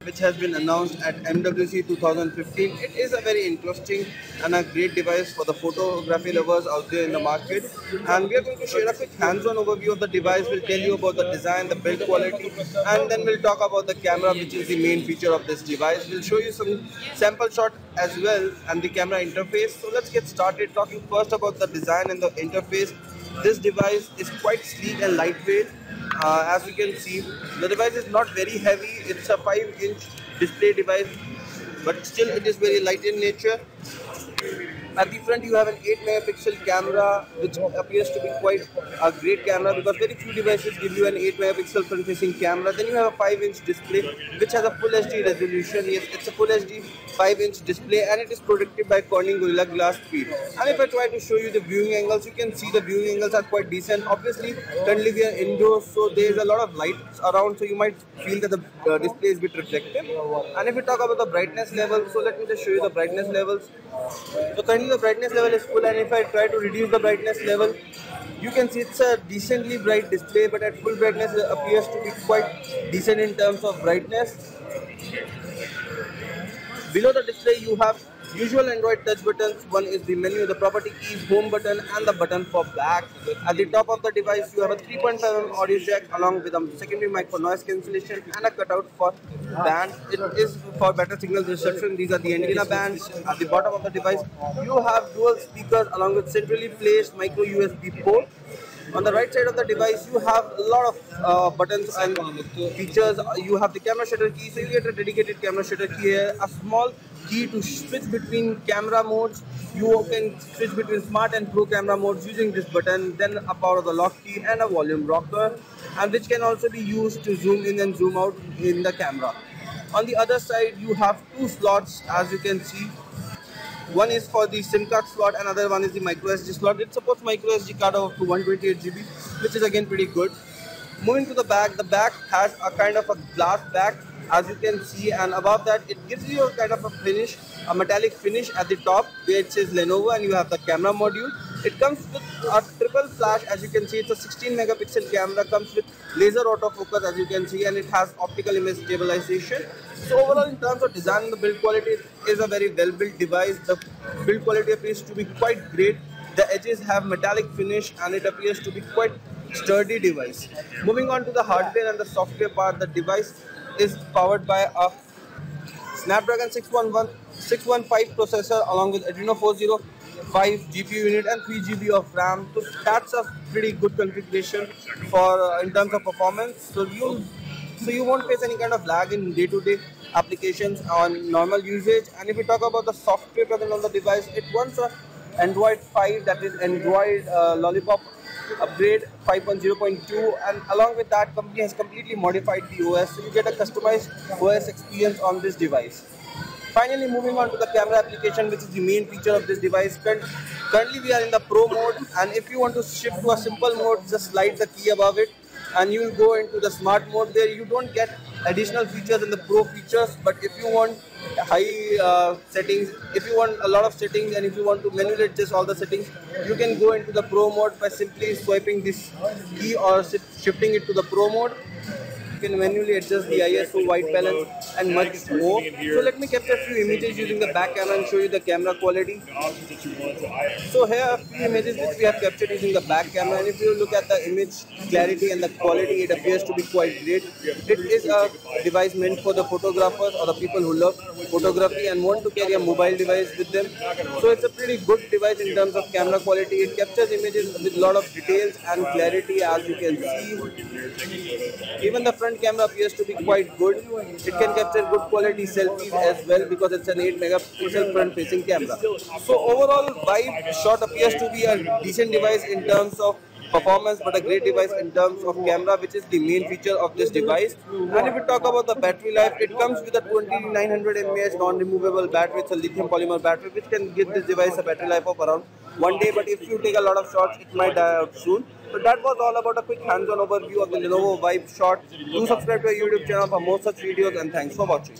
which has been announced at MWC 2015. It is a very interesting and a great device for the photography lovers out there in the market. And we are going to share a quick hands-on overview of the device. We'll tell you about the design, the build quality, and then we'll talk about the camera, which is the main feature of this device. We'll show you some sample shot as well and the camera interface. So let's get started talking first about the design and the interface. This device is quite sleek and lightweight. As you can see, the device is not very heavy. It's a 5-inch display device, but still it is very light in nature. At the front you have an 8-megapixel camera, which appears to be quite a great camera because very few devices give you an 8-megapixel front-facing camera. Then you have a 5-inch display which has a full HD resolution. Yes, it's a full HD 5-inch display and it is protected by Corning Gorilla Glass Speed. And if I try to show you the viewing angles, you can see the viewing angles are quite decent. Obviously, currently we are indoors, so there is a lot of lights around, so you might feel that the display is a bit reflective. And if we talk about the brightness level, so let me just show you the brightness levels. So currently the brightness level is full, and if I try to reduce the brightness level, you can see it's a decently bright display, but at full brightness it appears to be quite decent in terms of brightness. Below the display you have usual Android touch buttons. One is the menu, the property keys, home button and the button for back. At the top of the device you have a 3.5mm audio jack along with a secondary mic for noise cancellation and a cutout for band. It is for better signal reception. These are the antenna bands. At the bottom of the device you have dual speakers along with centrally placed micro USB port. On the right side of the device you have a lot of buttons and features. You have the camera shutter key, so you get a dedicated camera shutter key here, a small key to switch between camera modes. You can switch between smart and pro camera modes using this button, then a power of the lock key and a volume rocker, and which can also be used to zoom in and zoom out in the camera. On the other side you have two slots, as you can see. One is for the SIM card slot, another one is the micro SD slot. It supports micro SD card of up to 128GB, which is again pretty good. Moving to the back has a kind of a glass back, as you can see, and above that it gives you a kind of a finish, a metallic finish at the top where it says Lenovo, and you have the camera module. It comes with a triple flash, as you can see. It's a 16-megapixel camera, comes with laser autofocus, as you can see, and it has optical image stabilization. So overall, in terms of design and the build quality, it is a very well-built device. The build quality appears to be quite great. The edges have metallic finish and it appears to be quite sturdy device. Moving on to the hardware and the software part, the device is powered by a Snapdragon 615 processor along with Adreno 405 GPU unit and 3GB of RAM. So that's a pretty good configuration for in terms of performance. So you won't face any kind of lag in day-to-day applications on normal usage. And if we talk about the software present on the device, it runs a Android 5, that is Android Lollipop upgrade 5.0.2, and along with that company has completely modified the OS, so you get a customized OS experience on this device. Finally, moving on to the camera application, which is the main feature of this device. Currently we are in the Pro mode, and if you want to shift to a simple mode, just slide the key above it and you will go into the smart mode. There you don't get additional features in the Pro features, but if you want high settings, if you want a lot of settings, and if you want to manually adjust all the settings, you can go into the Pro mode by simply swiping this key or shifting it to the Pro mode. You can manually adjust the ISO, white balance and much more. So let me capture a few images using the back camera and show you the camera quality. So here are a few images which we have captured using the back camera, and if you look at the image clarity and the quality, it appears to be quite great. It is a device meant for the photographers or the people who love photography and want to carry a mobile device with them. So it's a pretty good device in terms of camera quality. It captures images with a lot of details and clarity, as you can see. Even the front camera appears to be quite good. It can capture good quality selfies as well because it's an 8-megapixel front facing camera. So overall vibe shot appears to be a decent device in terms of performance, but a great device in terms of camera, which is the main feature of this device. And if we talk about the battery life, it comes with a 2900 mAh non-removable battery. It's a lithium polymer battery which can give this device a battery life of around 1 day, but if you take a lot of shots, it might die out soon. So that was all about a quick hands-on overview of the Lenovo Vibe Shot. Do subscribe to our YouTube channel for more such videos, and thanks for watching.